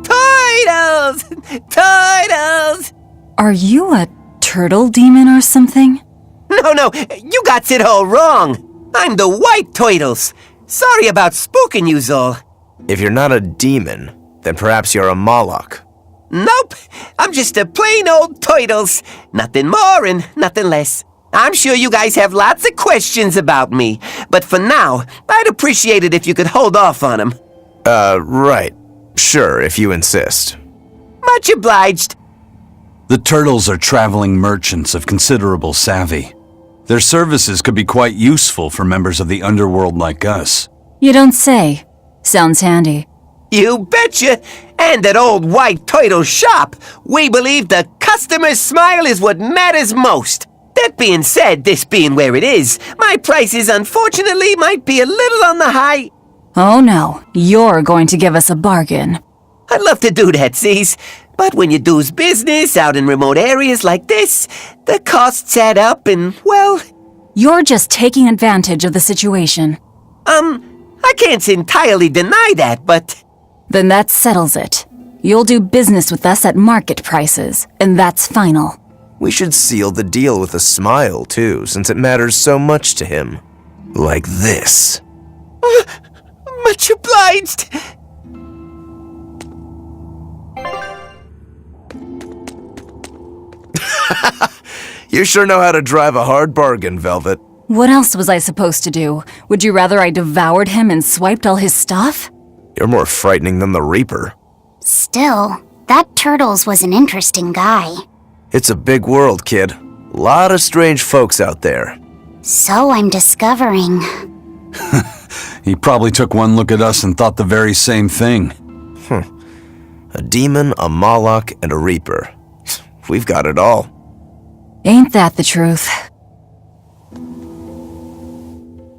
Turtles! Turtles! Are you a turtle demon or something? No, you got it all wrong. I'm the White Turtles. Sorry about spooking yous all. If you're not a demon, then perhaps you're a Moloch. Nope, I'm just a plain old Turtles. Nothing more and nothing less. I'm sure you guys have lots of questions about me, but for now, I'd appreciate it if you could hold off on them. Right. Sure, if you insist. Much obliged. The Turtles are traveling merchants of considerable savvy. Their services could be quite useful for members of the underworld like us. You don't say. Sounds handy. You betcha! And at old White Turtle shop, we believe the customer's smile is what matters most. That being said, this being where it is, my prices unfortunately might be a little on the high. Oh no, you're going to give us a bargain. I'd love to do that, C's. But when you do's business out in remote areas like this, the costs add up and, well... You're just taking advantage of the situation. I can't entirely deny that, but... Then that settles it. You'll do business with us at market prices, and that's final. We should seal the deal with a smile, too, since it matters so much to him. Like this. Much obliged! You sure know how to drive a hard bargain, Velvet. What else was I supposed to do? Would you rather I devoured him and swiped all his stuff? You're more frightening than the Reaper. Still, that Turtles was an interesting guy. It's a big world, kid. Lot of strange folks out there. So I'm discovering. He probably took one look at us and thought the very same thing. A demon, a Moloch, and a Reaper. We've got it all. Ain't that the truth?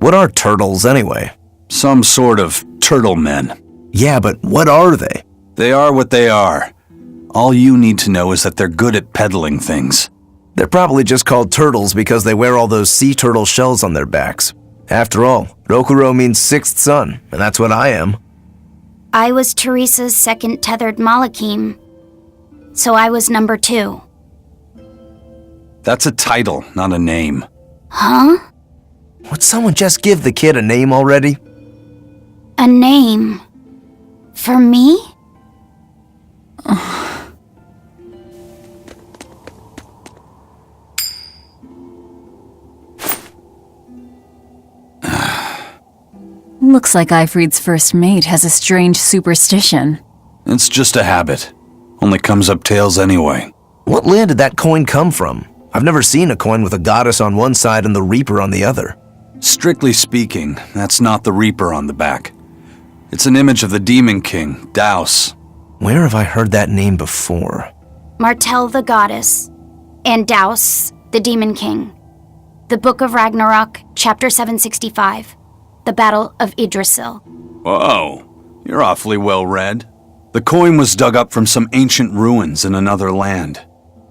What are turtles, anyway? Some sort of turtle men. Yeah, but what are they? They are what they are. All you need to know is that they're good at peddling things. They're probably just called turtles because they wear all those sea turtle shells on their backs. After all, Rokuro means sixth son, and that's what I am. I was Teresa's second tethered Malachim, so I was number 2. That's a title, not a name. Huh? Would someone just give the kid a name already? A name? For me? Looks like Ifrit's first mate has a strange superstition. It's just a habit. Only comes up tails anyway. What land did that coin come from? I've never seen a coin with a goddess on one side and the Reaper on the other. Strictly speaking, that's not the Reaper on the back. It's an image of the Demon King, Daus. Where have I heard that name before? Martel the goddess, and Daus, the demon king. The Book of Ragnarok, chapter 765. The Battle of Yggdrasil. Whoa, you're awfully well read. The coin was dug up from some ancient ruins in another land.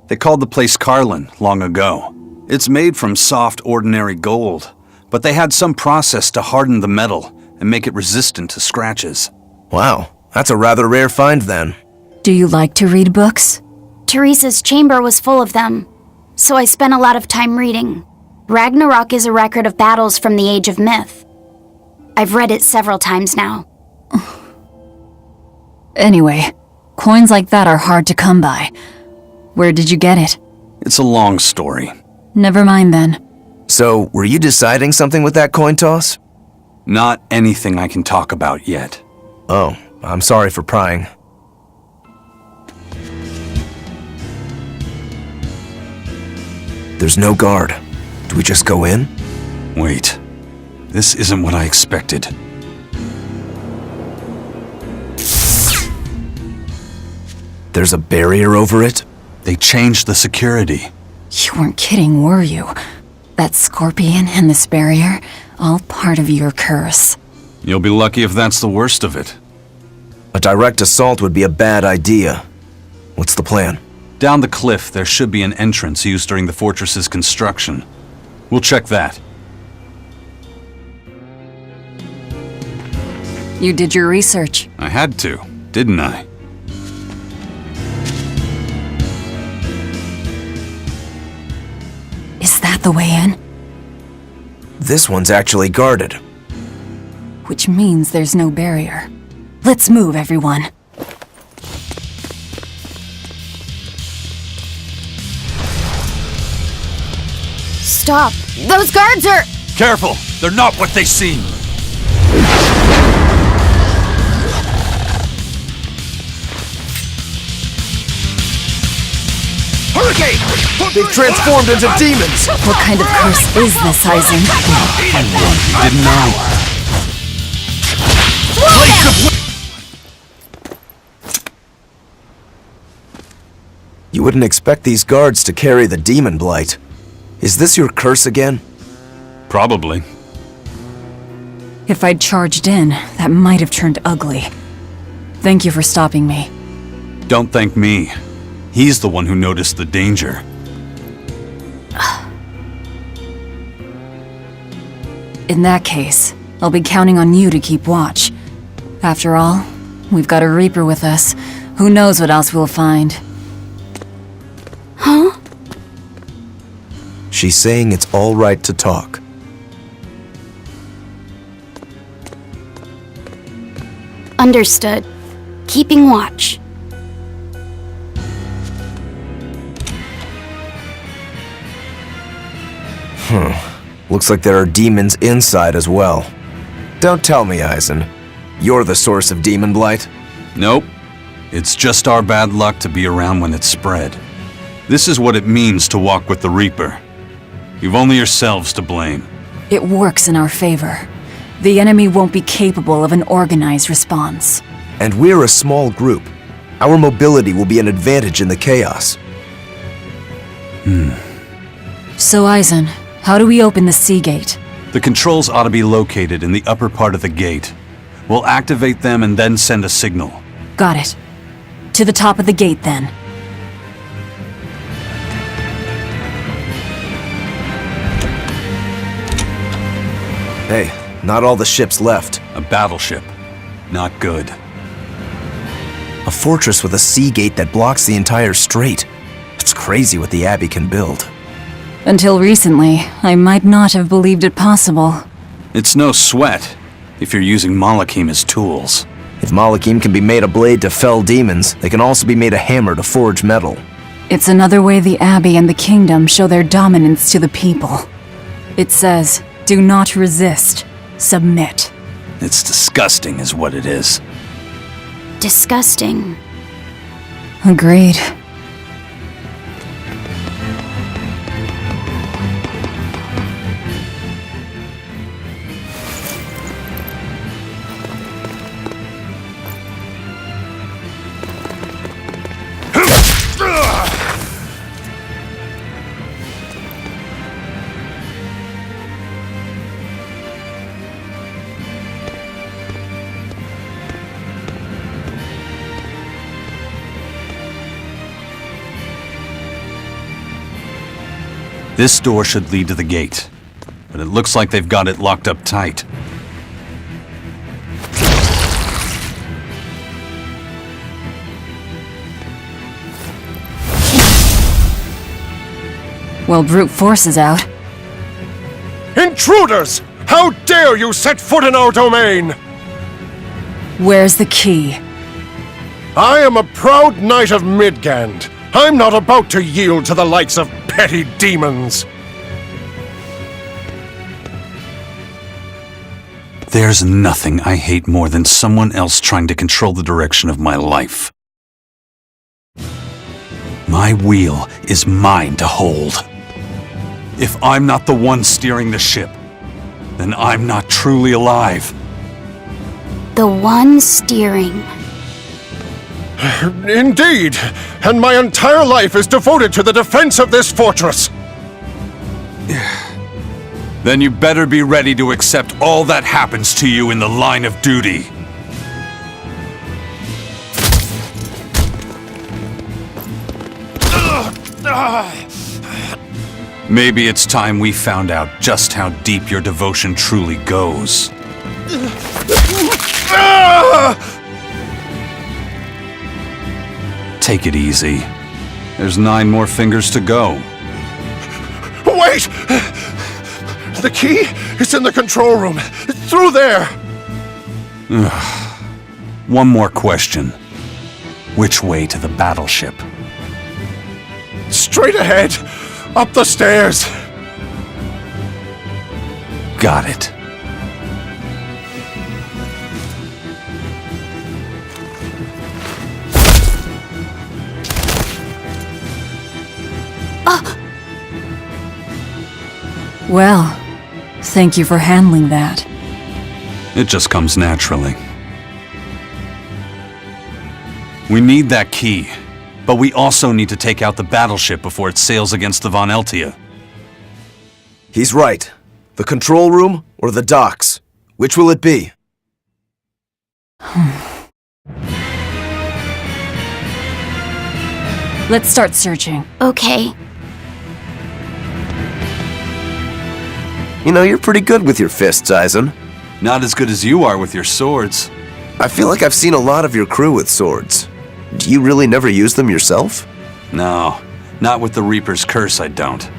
They called the place Carlin long ago. It's made from soft, ordinary gold, but they had some process to harden the metal and make it resistant to scratches. Wow, that's a rather rare find then. Do you like to read books? Teresa's chamber was full of them, so I spent a lot of time reading. Ragnarok is a record of battles from the Age of Myth. I've read it several times now. Anyway, coins like that are hard to come by. Where did you get it? It's a long story. Never mind then. So, were you deciding something with that coin toss? Not anything I can talk about yet. Oh, I'm sorry for prying. There's no guard. Do we just go in? Wait. This isn't what I expected. There's a barrier over it? They changed the security. You weren't kidding, were you? That scorpion and this barrier, all part of your curse. You'll be lucky if that's the worst of it. A direct assault would be a bad idea. What's the plan? Down the cliff, there should be an entrance used during the fortress's construction. We'll check that. You did your research. I had to. didn't I? Is that the way in? This one's actually guarded. Which means there's no barrier. Let's move, everyone. Stop! Those guards are... Careful! They're not what they seem! Hurricane! They've transformed into demons! What kind of curse is this, Aizen? Didn't know. You wouldn't expect these guards to carry the demon blight. Is this your curse again? Probably. If I'd charged in, that might have turned ugly. Thank you for stopping me. Don't thank me. He's the one who noticed the danger. In that case, I'll be counting on you to keep watch. After all, we've got a Reaper with us. Who knows what else we'll find? Huh? She's saying it's all right to talk. Understood. Keeping watch. Looks like there are demons inside as well. Don't tell me, Aizen. You're the source of demon blight? Nope. It's just our bad luck to be around when it's spread. This is what it means to walk with the Reaper. You've only yourselves to blame. It works in our favor. The enemy won't be capable of an organized response. And we're a small group. Our mobility will be an advantage in the chaos. So, Aizen, how do we open the sea gate? The controls ought to be located in the upper part of the gate. We'll activate them and then send a signal. Got it. To the top of the gate, then. Hey, not all the ships left. A battleship. Not good. A fortress with a sea gate that blocks the entire strait. It's crazy what the Abbey can build. Until recently, I might not have believed it possible. It's no sweat, if you're using Malakim as tools. If Malakim can be made a blade to fell demons, they can also be made a hammer to forge metal. It's another way the Abbey and the Kingdom show their dominance to the people. It says, do not resist, submit. It's disgusting is what it is. Disgusting. Agreed. This door should lead to the gate, but it looks like they've got it locked up tight. Well, brute force is out. Intruders! How dare you set foot in our domain! Where's the key? I am a proud knight of Midgand. I'm not about to yield to the likes of petty demons. There's nothing I hate more than someone else trying to control the direction of my life. My wheel is mine to hold. If I'm not the one steering the ship, then I'm not truly alive. The one steering. Indeed, and my entire life is devoted to the defense of this fortress. Then you better be ready to accept all that happens to you in the line of duty. Maybe it's time we found out just how deep your devotion truly goes. Take it easy. There's 9 more fingers to go. Wait! The key is in the control room. It's through there. One more question. Which way to the battleship? Straight ahead. Up the stairs. Got it. Well, thank you for handling that. It just comes naturally. We need that key, but we also need to take out the battleship before it sails against the Von Eltia. He's right. The control room or the docks? Which will it be? Let's start searching. Okay. You know, you're pretty good with your fists, Eisen. Not as good as you are with your swords. I feel like I've seen a lot of your crew with swords. Do you really never use them yourself? No, not with the Reaper's curse, I don't.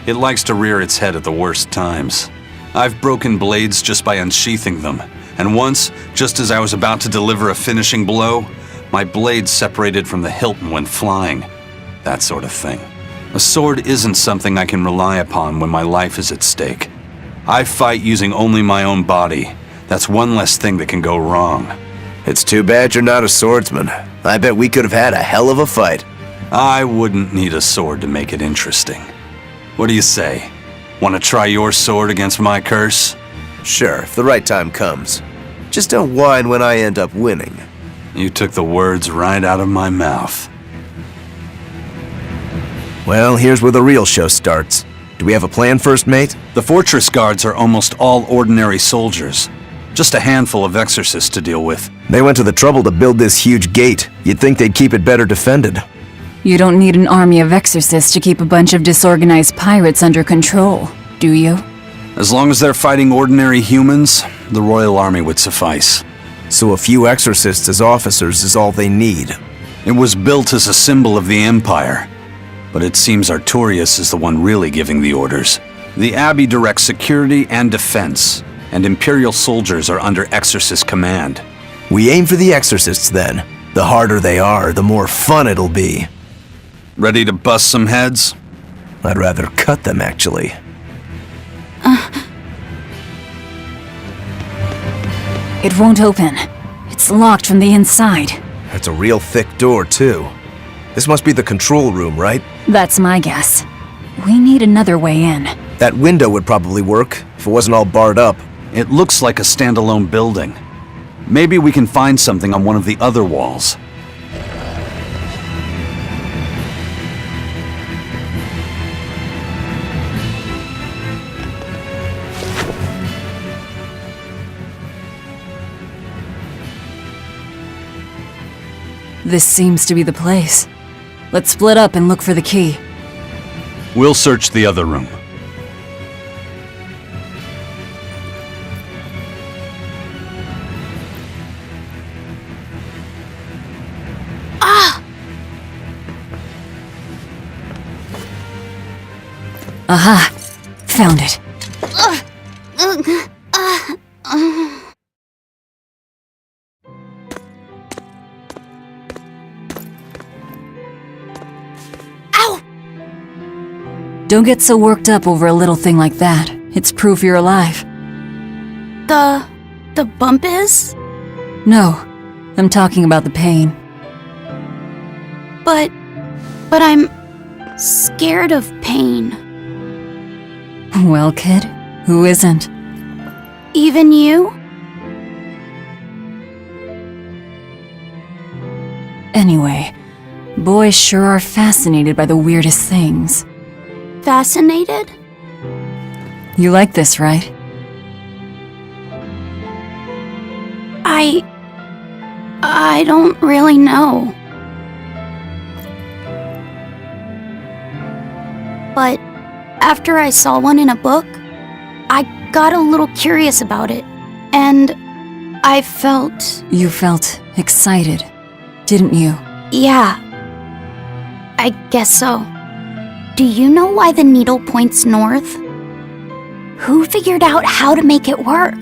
It likes to rear its head at the worst times. I've broken blades just by unsheathing them, and once, just as I was about to deliver a finishing blow, my blade separated from the hilt and went flying. That sort of thing. A sword isn't something I can rely upon when my life is at stake. I fight using only my own body. That's one less thing that can go wrong. It's too bad you're not a swordsman. I bet we could have had a hell of a fight. I wouldn't need a sword to make it interesting. What do you say? Want to try your sword against my curse? Sure, if the right time comes. Just don't whine when I end up winning. You took the words right out of my mouth. Well, here's where the real show starts. Do we have a plan, First Mate? The fortress guards are almost all ordinary soldiers. Just a handful of exorcists to deal with. They went to the trouble to build this huge gate. You'd think they'd keep it better defended. You don't need an army of exorcists to keep a bunch of disorganized pirates under control, do you? As long as they're fighting ordinary humans, the Royal Army would suffice. So a few exorcists as officers is all they need. It was built as a symbol of the Empire. But it seems Artorias is the one really giving the orders. The Abbey directs security and defense, and Imperial soldiers are under Exorcist command. We aim for the exorcists then. The harder they are, the more fun it'll be. Ready to bust some heads? I'd rather cut them, actually. It won't open. It's locked from the inside. That's a real thick door, too. This must be the control room, right? That's my guess. We need another way in. That window would probably work, if it wasn't all barred up. It looks like a standalone building. Maybe we can find something on one of the other walls. This seems to be the place. Let's split up and look for the key. We'll search the other room. Aha! Found it. Ow! Don't get so worked up over a little thing like that. It's proof you're alive. The bump is? No, I'm talking about the pain. But I'm scared of pain. Well, kid, who isn't? Even you? Anyway, boys sure are fascinated by the weirdest things. Fascinated? You like this, right? I don't really know. But after I saw one in a book, I got a little curious about it, and I felt... You felt excited, didn't you? Yeah, I guess so. Do you know why the needle points north? Who figured out how to make it work?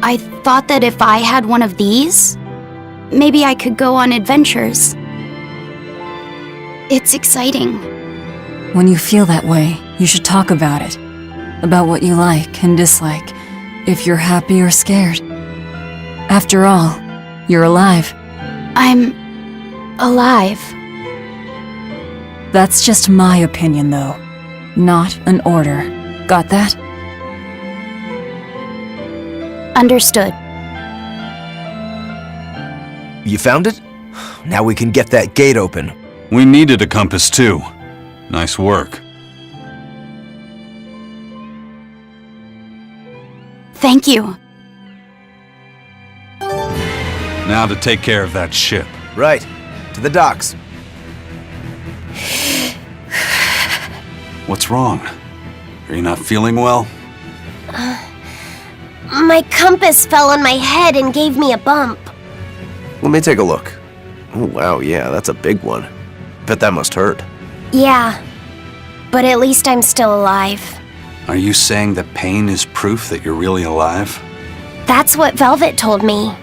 I thought that if I had one of these, maybe I could go on adventures. It's exciting. When you feel that way, you should talk about it. About what you like and dislike, if you're happy or scared. After all, you're alive. I'm alive. That's just my opinion, though. Not an order. Got that? Understood. You found it? Now we can get that gate open. We needed a compass too. Nice work. Thank you. Now to take care of that ship. Right. To the docks. What's wrong? Are you not feeling well? My compass fell on my head and gave me a bump. Let me take a look. Oh, wow, yeah, that's a big one. Bet that must hurt. Yeah, but at least I'm still alive. Are you saying that pain is proof that you're really alive? That's what Velvet told me.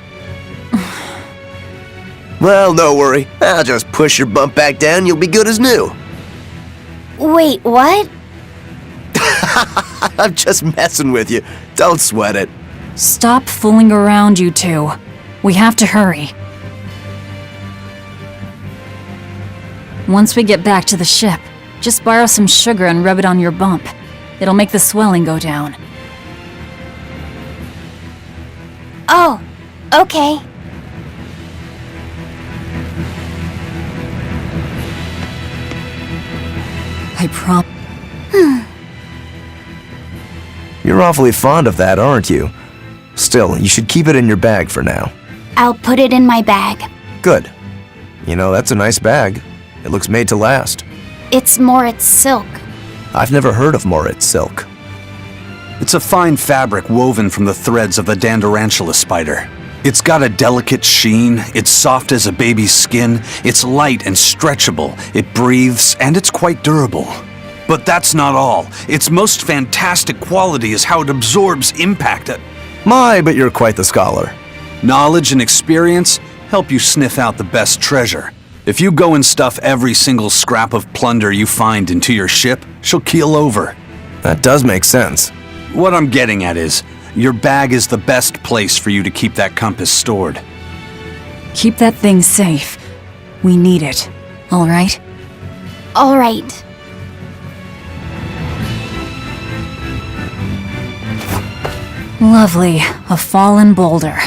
Well, no worry. I'll just push your bump back down, you'll be good as new. Wait, what? I'm just messing with you. Don't sweat it. Stop fooling around, you two. We have to hurry. Once we get back to the ship, just borrow some sugar and rub it on your bump. It'll make the swelling go down. Oh, okay. I promise. You're awfully fond of that, aren't you? Still, you should keep it in your bag for now. I'll put it in my bag. Good. You know, that's a nice bag. It looks made to last. It's Moritz silk. I've never heard of Moritz silk. It's a fine fabric woven from the threads of the Dandarantula spider. It's got a delicate sheen, it's soft as a baby's skin, it's light and stretchable, it breathes, and it's quite durable. But that's not all. Its most fantastic quality is how it absorbs impact. My, but you're quite the scholar. Knowledge and experience help you sniff out the best treasure. If you go and stuff every single scrap of plunder you find into your ship, she'll keel over. That does make sense. What I'm getting at is, your bag is the best place for you to keep that compass stored. Keep that thing safe. We need it. All right? All right. Lovely. A fallen boulder.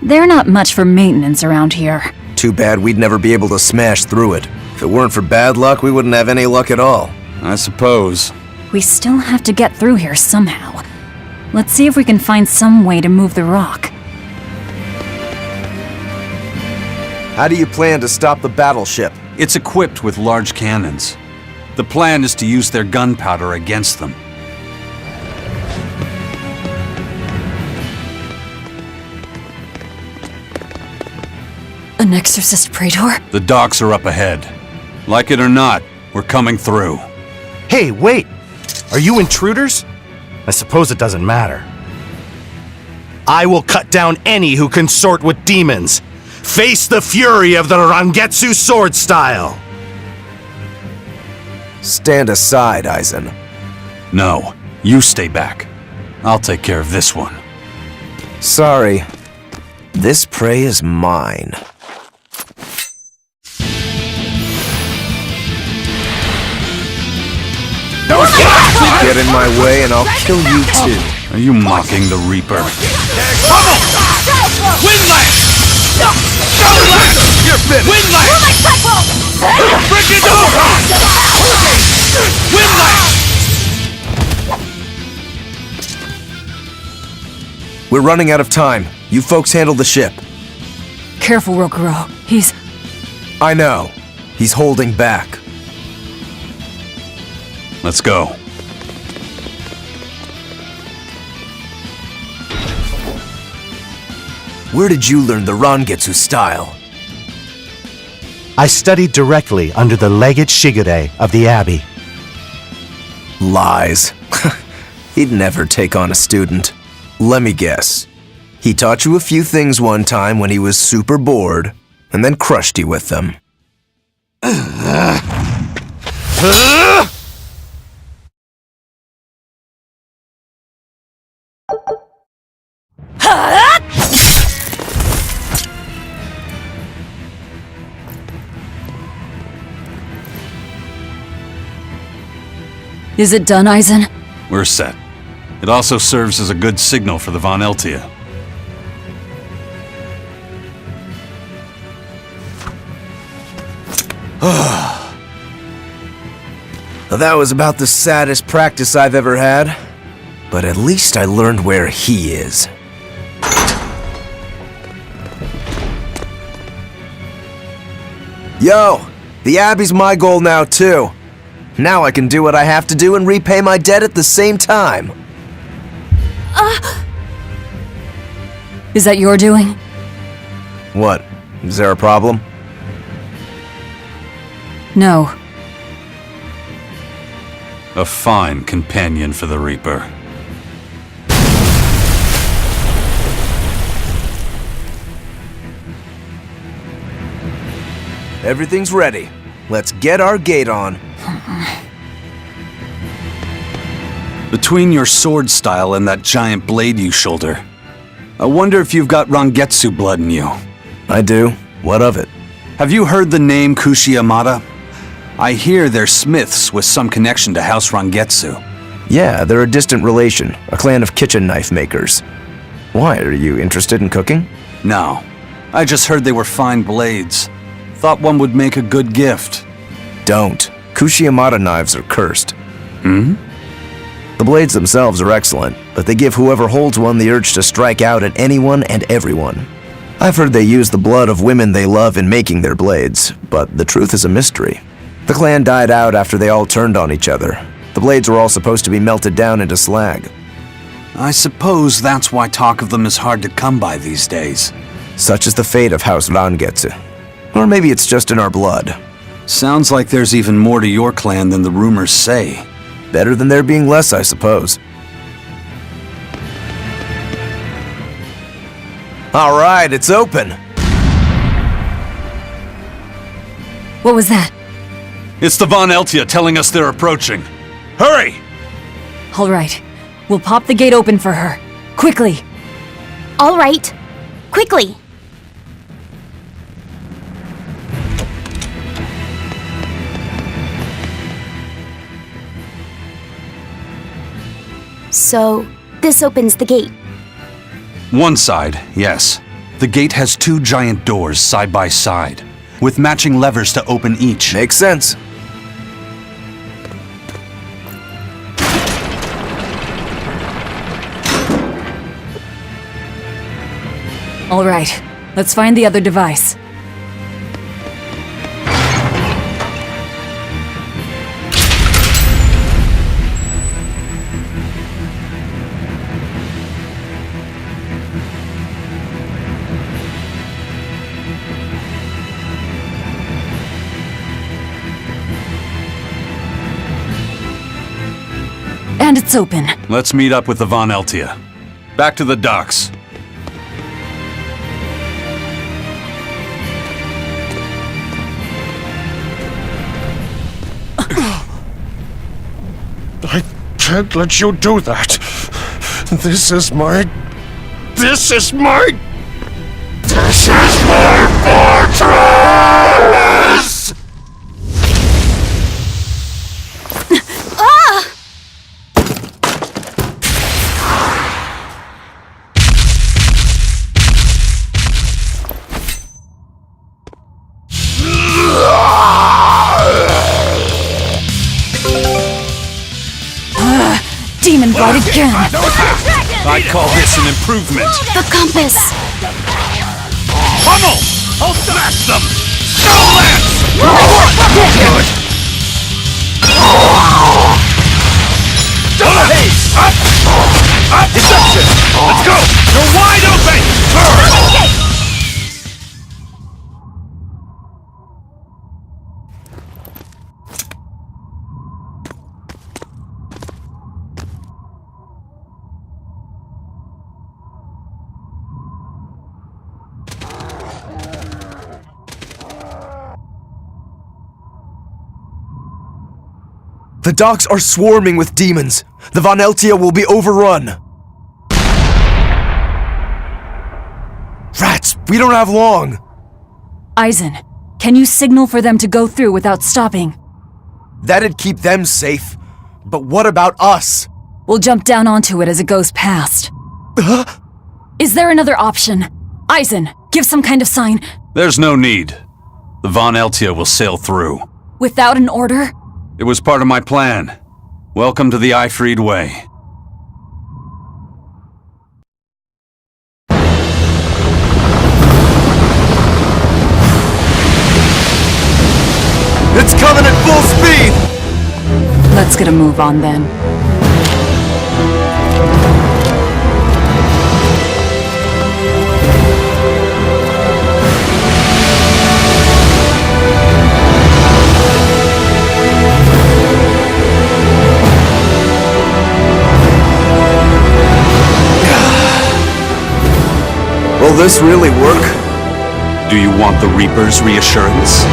They're not much for maintenance around here. Too bad we'd never be able to smash through it. If it weren't for bad luck, we wouldn't have any luck at all. I suppose. We still have to get through here somehow. Let's see if we can find some way to move the rock. How do you plan to stop the battleship? It's equipped with large cannons. The plan is to use their gunpowder against them. An exorcist praetor? The docks are up ahead. Like it or not, we're coming through. Hey, wait! Are you intruders? I suppose it doesn't matter. I will cut down any who consort with demons. Face the fury of the Rangetsu sword style! Stand aside, Aizen. No, you stay back. I'll take care of this one. Sorry. This prey is mine. Get in my way and I'll kill you too. Are you mocking the Reaper? Windlash! You're finished! Windlash! Break it over! Windlash! We're running out of time. You folks handle the ship. Careful, Rokuro. He's... I know. He's holding back. Let's go. Where did you learn the Rangetsu style? I studied directly under the Legate Shigure of the Abbey. Lies. He'd never take on a student. Let me guess. He taught you a few things one time when he was super bored, and then crushed you with them. Is it done, Eisen? We're set. It also serves as a good signal for the Von Eltia. That was about the saddest practice I've ever had. But at least I learned where he is. Yo! The Abbey's my goal now, too. Now I can do what I have to do and repay my debt at the same time. Is that your doing? What? Is there a problem? No. A fine companion for the Reaper. Everything's ready. Let's get our gate on. Between your sword style and that giant blade you shoulder, I wonder if you've got Rangetsu blood in you. I do. What of it? Have you heard the name Kushi Yamada? I hear they're smiths with some connection to House Rangetsu. Yeah, they're a distant relation, a clan of kitchen knife makers. Why, are you interested in cooking? No, I just heard they were fine blades. Thought one would make a good gift. Don't. Kushi Yamada knives are cursed. Hmm? The blades themselves are excellent, but they give whoever holds one the urge to strike out at anyone and everyone. I've heard they use the blood of women they love in making their blades, but the truth is a mystery. The clan died out after they all turned on each other. The blades were all supposed to be melted down into slag. I suppose that's why talk of them is hard to come by these days. Such is the fate of House Rangetsu. Or maybe it's just in our blood. Sounds like there's even more to your clan than the rumors say. Better than there being less, I suppose. All right, it's open. What was that? It's the Von Eltia telling us they're approaching. Hurry! All right. We'll pop the gate open for her. Quickly! All right. Quickly. So, this opens the gate. One side, yes. The gate has two giant doors side by side, with matching levers to open each. Makes sense. All right. Let's find the other device. And it's open. Let's meet up with the Von Eltia. Back to the docks. I can't let you do that. This is my fortress! Demon Blood again! I call this an improvement. The compass! Pummel! I'll smash them! Stone Lance! Good! Double haste! Up! Up! Deception! Let's go! You're wide open! The docks are swarming with demons. The Von Eltia will be overrun. Rats, we don't have long. Eisen, can you signal for them to go through without stopping? That'd keep them safe. But what about us? We'll jump down onto it as it goes past. Is there another option? Eisen, give some kind of sign. There's no need. The Von Eltia will sail through. Without an order? It was part of my plan. Welcome to the Ifried Way. It's coming at full speed! Let's get a move on then. Will this really work? Do you want the Reaper's reassurance?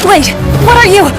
Wait, what are you?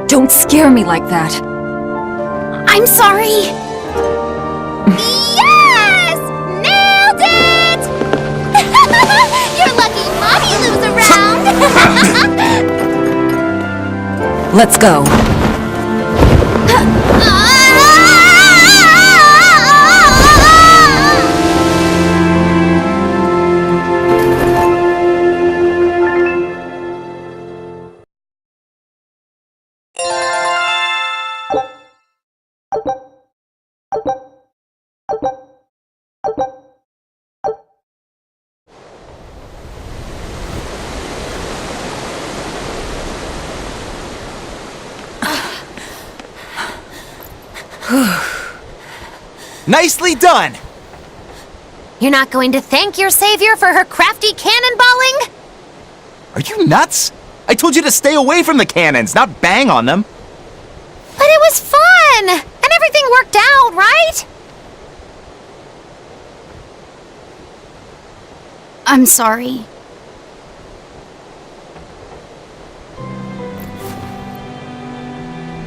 Don't scare me like that. I'm sorry. Yes! Nailed it! You're lucky Mommy Lou's around. Let's go. Nicely done! You're not going to thank your savior for her crafty cannonballing? Are you nuts? I told you to stay away from the cannons, not bang on them. But it was fun! And everything worked out, right? I'm sorry.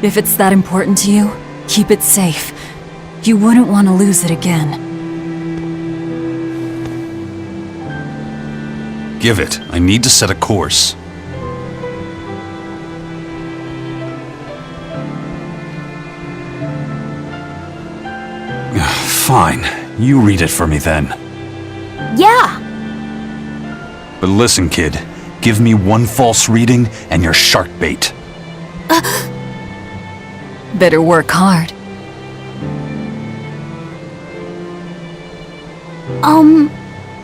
If it's that important to you, keep it safe. You wouldn't want to lose it again. Give it. I need to set a course. Fine. You read it for me then. Yeah. But listen, kid. Give me one false reading and you're shark bait. Better work hard.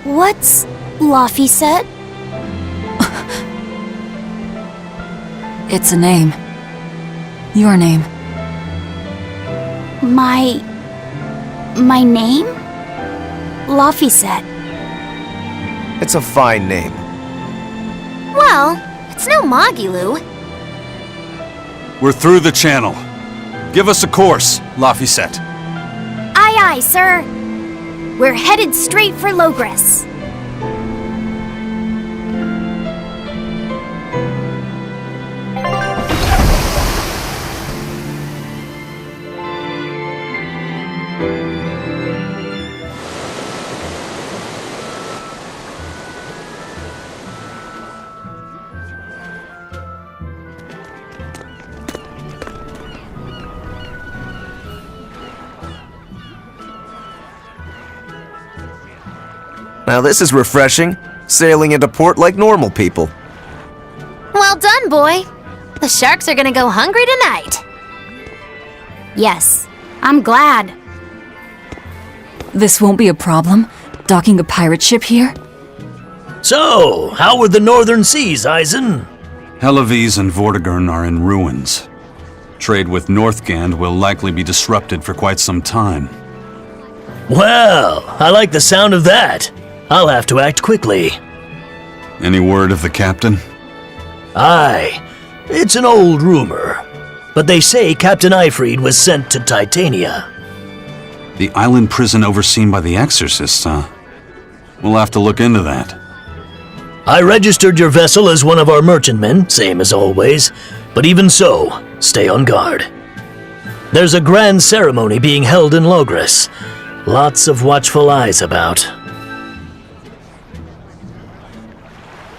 What's Laphicet? It's a name. Your name. My name? Laphicet. It's a fine name. Well, it's no Magilou. We're through the channel. Give us a course, Laphicet. Aye, aye, sir. We're headed straight for Logres. Now this is refreshing. sailing into port like normal people. Well done, boy. The sharks are gonna go hungry tonight. Yes, I'm glad. This won't be a problem, docking a pirate ship here? So, how were the northern seas, Eisen? Helavis and Vortigern are in ruins. Trade with Northgand will likely be disrupted for quite some time. Well, I like the sound of that. I'll have to act quickly. Any word of the captain? Aye, it's an old rumor. But they say Captain Eifried was sent to Titania. The island prison overseen by the exorcists, huh? We'll have to look into that. I registered your vessel as one of our merchantmen, same as always, but even so, stay on guard. There's a grand ceremony being held in Logres. Lots of watchful eyes about.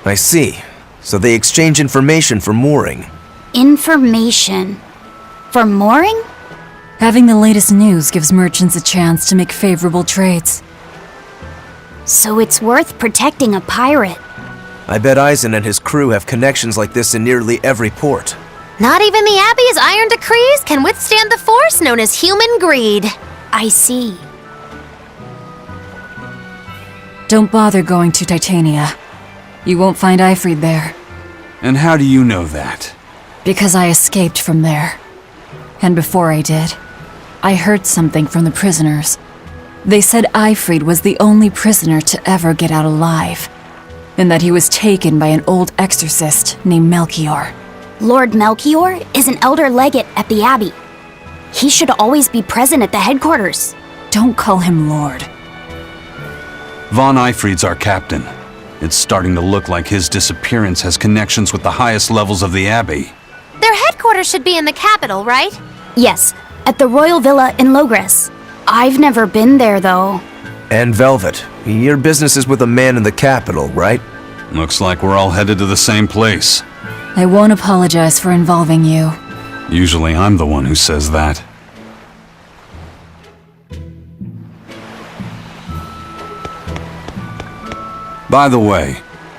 I see. So they exchange information for mooring. Information. For mooring? Having the latest news gives merchants a chance to make favorable trades. So it's worth protecting a pirate. I bet Eisen and his crew have connections like this in nearly every port. Not even the Abbey's iron decrees can withstand the force known as human greed. I see. Don't bother going to Titania. You won't find Eifried there, And how do you know that? because I escaped from there. And before I did, I heard something from the prisoners. They said Eifried was the only prisoner to ever get out alive, and that he was taken by an old exorcist named Melchior. Lord Melchior is an elder legate at the Abbey. He should always be present at the headquarters. Don't call him Lord. Von Eifried's our captain. It's starting to look like his disappearance has connections with the highest levels of the Abbey. Their headquarters should be in the capital, right? Yes, at the Royal Villa in Logres. I've never been there, though. And Velvet, your business is with a man in the capital, right? Looks like we're all headed to the same place. I won't apologize for involving you. Usually I'm the one who says that. By the way,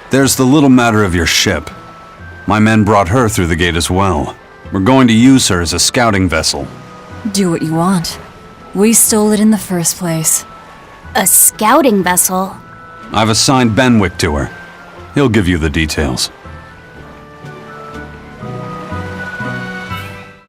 there's the little matter of your ship. My men brought her through the gate as well. We're going to use her as a scouting vessel. Do what you want. We stole it in the first place. A scouting vessel. I've assigned Benwick to her. He'll give you the details.